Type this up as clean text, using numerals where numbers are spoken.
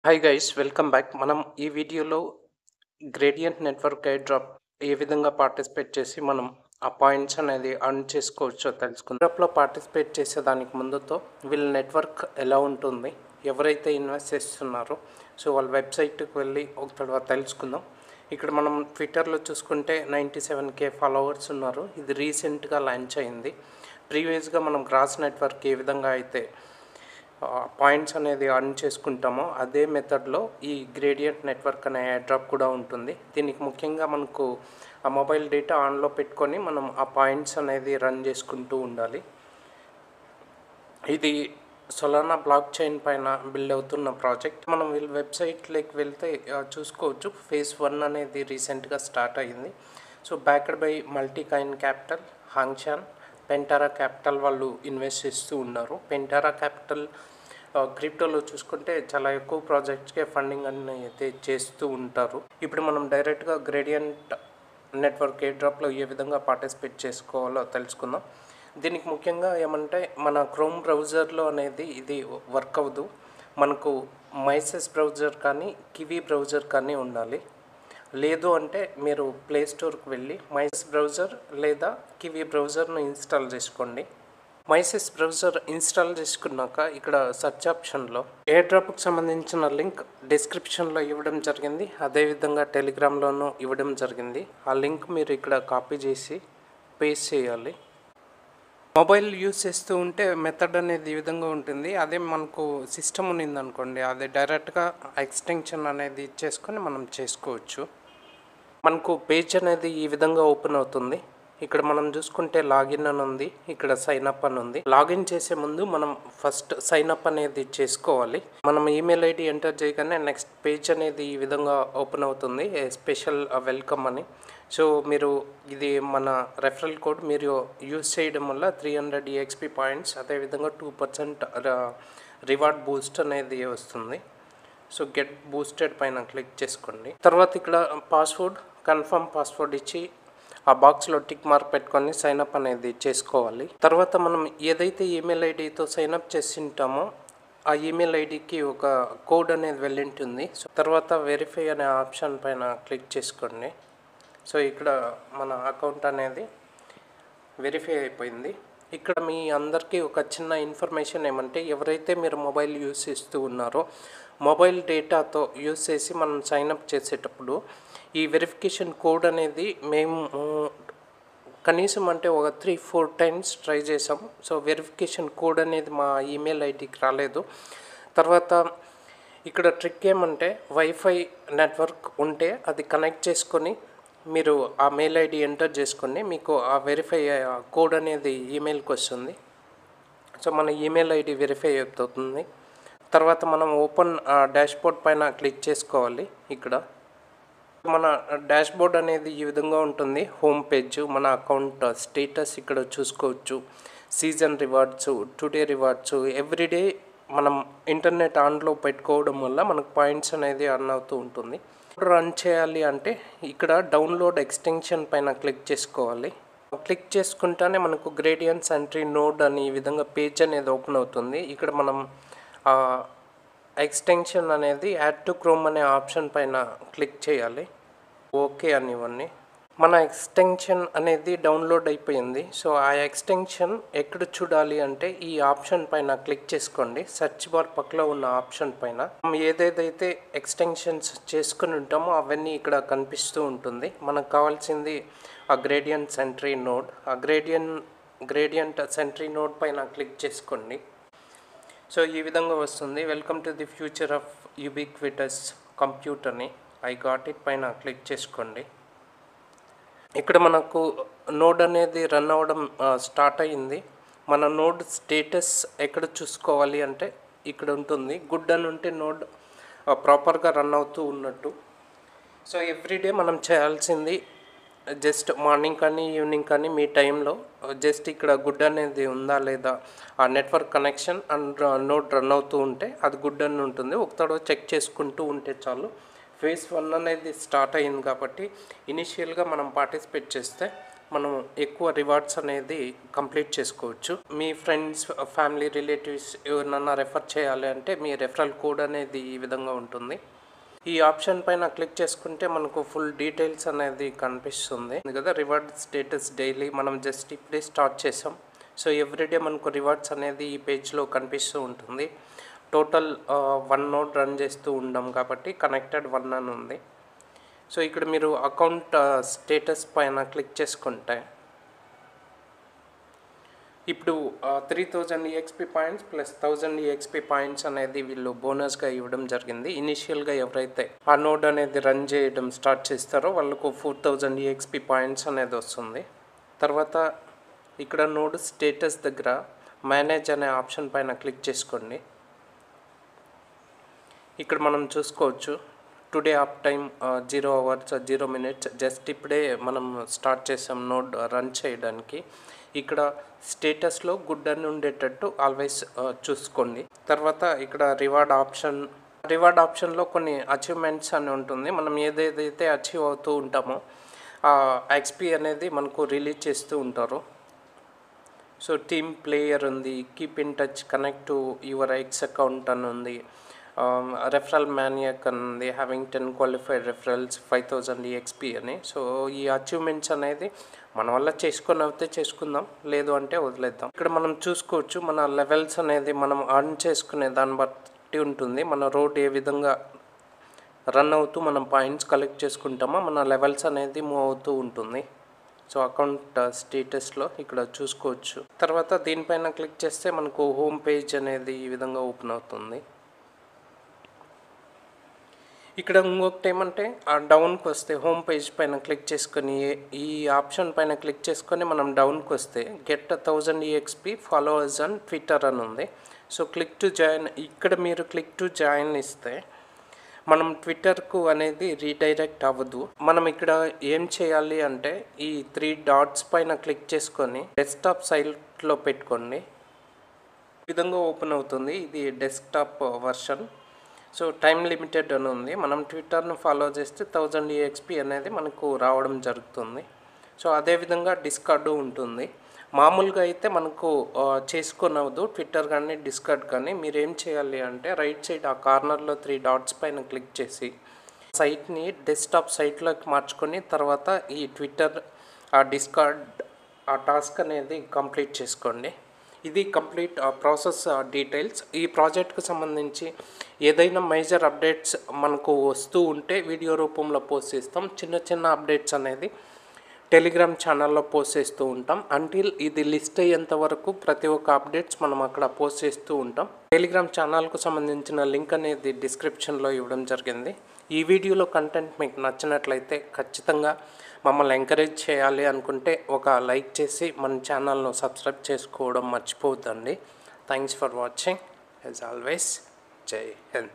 Hi guys, welcome back. మనం ఈ వీడియోలో గ్రేడియంట్ నెట్వర్క్ ఎయిర్ డ్రాప్ ఏ విధంగా పార్టిసిపేట్ చేసి మనం ఆ పాయింట్స్ అనేది అర్న్ చేసుకోవచ్చో తెలుసుకుందాం. డ్రాప్లో పార్టిసిపేట్ చేసేదానికి ముందుతో వీళ్ళ నెట్వర్క్ ఎలా ఉంటుంది, ఎవరైతే ఇన్వెస్ట్ చేస్తున్నారో సో వాళ్ళ వెబ్సైట్కి వెళ్ళి ఒక తర్వాత తెలుసుకుందాం. ఇక్కడ మనం ట్విట్టర్లో చూసుకుంటే 97K ఫాలోవర్స్ ఉన్నారు. ఇది రీసెంట్గా లాంచ్ అయింది. ప్రీవియస్గా మనం గ్రాస్ నెట్వర్క్ ఏ విధంగా అయితే పాయింట్స్ అనేది అర్న్ చేసుకుంటామో అదే మెథడ్లో ఈ గ్రేడియంట్ నెట్వర్క్ అనే డ్రాప్ కూడా ఉంటుంది. దీనికి ముఖ్యంగా మనకు ఆ మొబైల్ డేటా ఆన్లో పెట్టుకొని మనం ఆ పాయింట్స్ అనేది రన్ చేసుకుంటూ ఉండాలి. ఇది సొలానా బ్లాక్ చైన్ పైన బిల్డ్ అవుతున్న ప్రాజెక్ట్. మనం వీళ్ళ వెబ్సైట్లోకి వెళ్తే చూసుకోవచ్చు. ఫేజ్ 1 అనేది రీసెంట్గా స్టార్ట్ అయ్యింది. So backed by Multicoin Capital, HongShan, Pantera Capital వాళ్ళు ఇన్వెస్ట్ చేస్తూ ఉన్నారు. పెంటారా క్యాపిటల్ క్రిప్టోలో చూసుకుంటే చాలా ఎక్కువ ప్రాజెక్ట్స్కే ఫండింగ్ అని అయితే చేస్తూ ఉంటారు. ఇప్పుడు మనం డైరెక్ట్గా గ్రేడియంట్ నెట్వర్క్ ఎయిర్ డ్రాప్లో ఏ విధంగా పార్టిసిపేట్ చేసుకోవాలో తెలుసుకుందాం. దీనికి ముఖ్యంగా ఏమంటే మన క్రోమ్ బ్రౌజర్లో అనేది ఇది వర్క్ అవ్వదు. మనకు మైసెస్ బ్రౌజర్ కానీ కివీ బ్రౌజర్ కానీ ఉండాలి. లేదు అంటే మీరు ప్లే స్టోర్కి వెళ్ళి మైసెస్ బ్రౌజర్ లేదా కివీ బ్రౌజర్ను ఇన్స్టాల్ చేసుకోండి. మైసెస్ బ్రౌజర్ ఇన్స్టాల్ చేసుకున్నాక ఇక్కడ సెర్చ్ ఆప్షన్లో ఎయిర్ డ్రాప్కి సంబంధించిన లింక్ డిస్క్రిప్షన్లో ఇవ్వడం జరిగింది. అదేవిధంగా టెలిగ్రామ్లోనూ ఇవ్వడం జరిగింది. ఆ లింక్ మీరు ఇక్కడ కాపీ చేసి పేస్ట్ చేయాలి. మొబైల్ యూజ్ చేస్తూ ఉంటే మెథడ్ అనేది ఈ విధంగా ఉంటుంది. అదే మనకు సిస్టమ్ ఉన్నింది అనుకోండి, అది డైరెక్ట్గా ఎక్స్టెన్షన్ అనేది ఇచ్చేసుకొని మనం చేసుకోవచ్చు. మనకు పేజ్ అనేది ఈ విధంగా ఓపెన్ అవుతుంది. ఇక్కడ మనం చూసుకుంటే లాగిన్ అని ఉంది, ఇక్కడ సైన్ అప్ అని ఉంది. లాగిన్ చేసే ముందు మనం ఫస్ట్ సైన్ అప్ అనేది చేసుకోవాలి. మనం ఈమెయిల్ ఐడి ఎంటర్ చేయగానే నెక్స్ట్ పేజ్ అనేది ఈ విధంగా ఓపెన్ అవుతుంది, స్పెషల్ వెల్కమ్ అని. సో మీరు ఇది మన రెఫరల్ కోడ్ మీరు యూజ్ చేయడం వల్ల 300 EXP పాయింట్స్, అదేవిధంగా 2% రివార్డ్ బూస్ట్ అనేది వస్తుంది. సో గెట్ బూస్టెడ్ పైన క్లిక్ చేసుకోండి. తర్వాత ఇక్కడ పాస్వర్డ్, కన్ఫర్మ్ పాస్వర్డ్ ఇచ్చి ఆ బాక్స్లో టిక్ మార్క్ పెట్టుకొని సైన్అప్ అనేది చేసుకోవాలి. తర్వాత మనం ఏదైతే ఈమెయిల్ ఐడితో సైన్అప్ చేసి ఉంటామో ఆ ఈమెయిల్ ఐడికి ఒక కోడ్ అనేది వెళ్ళింటుంది. సో తర్వాత వెరిఫై అనే ఆప్షన్ పైన క్లిక్ చేసుకోండి. సో ఇక్కడ మన అకౌంట్ అనేది వెరిఫై అయిపోయింది. ఇక్కడ మీ అందరికీ ఒక చిన్న ఇన్ఫర్మేషన్ ఏమంటే, ఎవరైతే మీరు మొబైల్ యూస్ చేస్తూ ఉన్నారో మొబైల్ డేటాతో యూస్ చేసి మనం సైన్అప్ చేసేటప్పుడు ఈ వెరిఫికేషన్ కోడ్ అనేది మేము కనీసం అంటే ఒక 3-4 టైమ్స్ ట్రై చేసాం. సో వెరిఫికేషన్ కోడ్ అనేది మా ఈమెయిల్ ఐడికి రాలేదు. తర్వాత ఇక్కడ ట్రిక్ ఏమంటే, వైఫై నెట్వర్క్ ఉంటే అది కనెక్ట్ చేసుకొని మీరు ఆ మెయిల్ ఐడి ఎంటర్ చేసుకోండి, మీకు ఆ వెరిఫై కోడ్ అనేది ఈమెయిల్కి వస్తుంది. సో మన ఈమెయిల్ ఐడి వెరిఫై అవుతుంది. తర్వాత మనం ఓపెన్ డాష్బోర్డ్ పైన క్లిక్ చేసుకోవాలి. ఇక్కడ మన డాష్బోర్డ్ అనేది ఈ విధంగా ఉంటుంది. హోమ్ పేజ్, మన అకౌంట్ స్టేటస్ ఇక్కడ చూసుకోవచ్చు. Season rewards, today rewards, everyday మనం ఇంటర్నెట్ ఆన్లో పెట్టుకోవడం వల్ల మనకు పాయింట్స్ అనేది అర్న్ అవుతూ ఉంటుంది. రన్ చేయాలి అంటే ఇక్కడ డౌన్లోడ్ ఎక్స్టెన్షన్ పైన క్లిక్ చేసుకోవాలి. క్లిక్ చేసుకుంటానే మనకు గ్రేడియంట్ ఎంట్రీ నోడ్ అని ఈ విధంగా పేజ్ అనేది ఓపెన్ అవుతుంది. ఇక్కడ మనం ఎక్స్టెన్షన్ అనేది యాడ్ టు క్రోమ్ అనే ఆప్షన్ పైన క్లిక్ చేయాలి. ఓకే అని ఇవన్నీ మన ఎక్స్టెన్షన్ అనేది డౌన్లోడ్ అయిపోయింది. సో ఆ ఎక్స్టెన్షన్ ఎక్కడ చూడాలి అంటే ఈ ఆప్షన్ పైన క్లిక్ చేసుకోండి. సెర్చ్ బార్ పక్కలో ఉన్న ఆప్షన్ పైన మనం ఏదేదైతే ఎక్స్టెన్షన్స్ చేసుకుని ఉంటామో అవన్నీ ఇక్కడ కనిపిస్తూ ఉంటుంది. మనకు కావాల్సింది ఆ గ్రేడియంట్ ఎంట్రీ నోడ్. ఆ గ్రేడియంట్ ఎంట్రీ నోడ్ పైన క్లిక్ చేసుకోండి. సో ఈ విధంగా వస్తుంది. Welcome to the future of ubiquitous కంప్యూటర్ని ఐ గాట్ ఇట్ పైన క్లిక్ చేసుకోండి. ఇక్కడ మనకు నోడ్ అనేది రన్ అవ్వడం స్టార్ట్ అయ్యింది. మన నోడ్ స్టేటస్ ఎక్కడ చూసుకోవాలి అంటే ఇక్కడ ఉంటుంది. గుడ్ అని ఉంటే నోడ్ ప్రాపర్గా రన్ అవుతూ ఉన్నట్టు. సో ఎవ్రీడే మనం చేయాల్సింది జస్ట్ మార్నింగ్ కానీ ఈవినింగ్ కానీ మీ టైంలో జస్ట్ ఇక్కడ గుడ్ అనేది ఉందా లేదా, ఆ network connection and node run అవుతూ ఉంటే అది గుడ్ అని ఉంటుంది. ఒక తడవ చెక్ చేసుకుంటూ ఉంటే చాలు. ఫేజ్ 1 అనేది స్టార్ట్ అయ్యింది కాబట్టి ఇనిషియల్గా మనం పార్టిసిపేట్ చేస్తే మనం ఎక్కువ రివార్డ్స్ అనేది కంప్లీట్ చేసుకోవచ్చు. మీ ఫ్రెండ్స్, ఫ్యామిలీ, రిలేటివ్స్ ఎవరినన్నా రెఫర్ చేయాలి అంటే మీ రెఫరల్ కోడ్ అనేది ఈ విధంగా ఉంటుంది. ఈ ఆప్షన్ పైన క్లిక్ చేసుకుంటే మనకు ఫుల్ డీటెయిల్స్ అనేది కనిపిస్తుంది కదా. రివార్డ్ స్టేటస్ డైలీ మనం జస్ట్ ఇప్పుడే స్టార్ట్ చేసాం. సో ఎవ్రీడే మనకు రివార్డ్స్ అనేది ఈ పేజ్లో కనిపిస్తూ ఉంటుంది. టోటల్ 1 నోడ్ రన్ చేస్తూ ఉన్నాం కాబట్టి కనెక్టెడ్ 1 అని ఉంది. సో ఇక్కడ మీరు అకౌంట్ స్టేటస్ పైన క్లిక్ చేసుకుంటే ఇప్పుడు 3000 EXP points plus 1000 EXP points అనేది వీళ్ళు బోనస్గా ఇవ్వడం జరిగింది. ఇనిషియల్గా ఎవరైతే ఆ నోడ్ అనేది రన్ చేయడం స్టార్ట్ చేస్తారో వాళ్ళకు 4000 EXP పాయింట్స్ అనేది వస్తుంది. తర్వాత ఇక్కడ నోడ్ స్టేటస్ దగ్గర మేనేజ్ అనే ఆప్షన్ పైన క్లిక్ చేసుకోండి. ఇక్కడ మనం చూసుకోవచ్చు today up time 0 hours 0 minutes. Just ఇప్పుడే మనం స్టార్ట్ చేసాం నోడ్ రన్ చేయడానికి. ఇక్కడ స్టేటస్లో గుడ్ అని ఉండేటట్టు ఆల్వేస్ చూసుకోండి. తర్వాత ఇక్కడ రివార్డ్ ఆప్షన్లో కొన్ని అచీవ్మెంట్స్ అని ఉంటుంది. మనం ఏదైతే అచీవ్ అవుతూ ఉంటామో ఆ ఎక్స్పీ అనేది మనకు రిలీజ్ చేస్తూ ఉంటారు. సో టీమ్ ప్లేయర్ ఉంది, keep in touch, connect to your ex account అని ఉంది, రెఫరల్ మ్యానియాక్ అని ఉంది, హ్యావింగ్ 10 క్వాలిఫైడ్ రెఫరల్స్ 5000 EXP అని. సో ఈ అచీవ్మెంట్స్ అనేది మన వల్ల చేసుకొని అయితే చేసుకుందాం, లేదు అంటే వదిలేద్దాం. ఇక్కడ మనం చూసుకోవచ్చు మన లెవెల్స్ అనేది మనం అర్న్ చేసుకునే దాన్ని బట్టి ఉంటుంది. మన రోడ్ ఏ విధంగా రన్ అవుతూ మనం పాయింట్స్ కలెక్ట్ చేసుకుంటామో మన లెవెల్స్ అనేది మూవ్ అవుతూ ఉంటుంది. సో అకౌంట్ స్టేటస్లో ఇక్కడ చూసుకోవచ్చు. తర్వాత దీనిపైన క్లిక్ చేస్తే మనకు హోమ్ పేజ్ అనేది ఈ విధంగా ఓపెన్ అవుతుంది. ఇక్కడ ఇంకొకటి ఏమంటే డౌన్కి వస్తే హోమ్ పేజ్ పైన క్లిక్ చేసుకొని ఈ ఆప్షన్ పైన క్లిక్ చేసుకొని మనం డౌన్కి వస్తే get 1000 EXP followers on Twitter అని ఉంది. సో క్లిక్ టు జాయిన్, ఇక్కడ మీరు క్లిక్ టు జాయిన్ ఇస్తే మనం ట్విట్టర్కు అనేది రీడైరెక్ట్ అవ్వదు. మనం ఇక్కడ ఏం చేయాలి అంటే ఈ 3 dots పైన క్లిక్ చేసుకొని డెస్క్టాప్ సైట్లో పెట్టుకోండి. ఈ విధంగా ఓపెన్ అవుతుంది. ఇది desktop version. So time limited అని ఉంది. మనం ట్విట్టర్ను ఫాలో చేస్తే 1000 EXP అనేది మనకు రావడం జరుగుతుంది. సో అదేవిధంగా డిస్కార్డు ఉంటుంది. మామూలుగా అయితే మనకు చేసుకోనవద్దు ట్విట్టర్ కానీ డిస్కార్డ్ కానీ. మీరు ఏం చేయాలి అంటే రైట్ సైడ్ ఆ కార్నర్లో 3 dots పైన క్లిక్ చేసి సైట్ని డెస్క్టాప్ సైట్లోకి మార్చుకొని తర్వాత ఈ ట్విట్టర్, ఆ డిస్కార్డ్, ఆ టాస్క్ అనేది కంప్లీట్ చేసుకోండి. ఇది కంప్లీట్ ప్రాసెస్ డీటెయిల్స్. ఈ ప్రాజెక్ట్కి సంబంధించి ఏదైనా మేజర్ అప్డేట్స్ మనకు వస్తూ ఉంటే వీడియో రూపంలో పోస్ట్ చేస్తాం. చిన్న చిన్న అప్డేట్స్ అనేది టెలిగ్రామ్ ఛానల్లో పోస్ట్ చేస్తూ ఉంటాం. అంటిల్ ఇది లిస్ట్ అయ్యేంత వరకు ప్రతి ఒక్క అప్డేట్స్ మనం అక్కడ పోస్ట్ చేస్తూ ఉంటాం. టెలిగ్రామ్ ఛానల్కు సంబంధించిన లింక్ అనేది డిస్క్రిప్షన్లో ఇవ్వడం జరిగింది. ఈ వీడియోలో కంటెంట్ మీకు నచ్చినట్లయితే ఖచ్చితంగా మమ్మల్ని ఎంకరేజ్ చేయాలి అనుకుంటే ఒక లైక్ చేసి మన ఛానల్ను సబ్స్క్రైబ్ చేసుకోవడం మర్చిపోవద్దండి. Thanks for watching. As always, జై హింద్.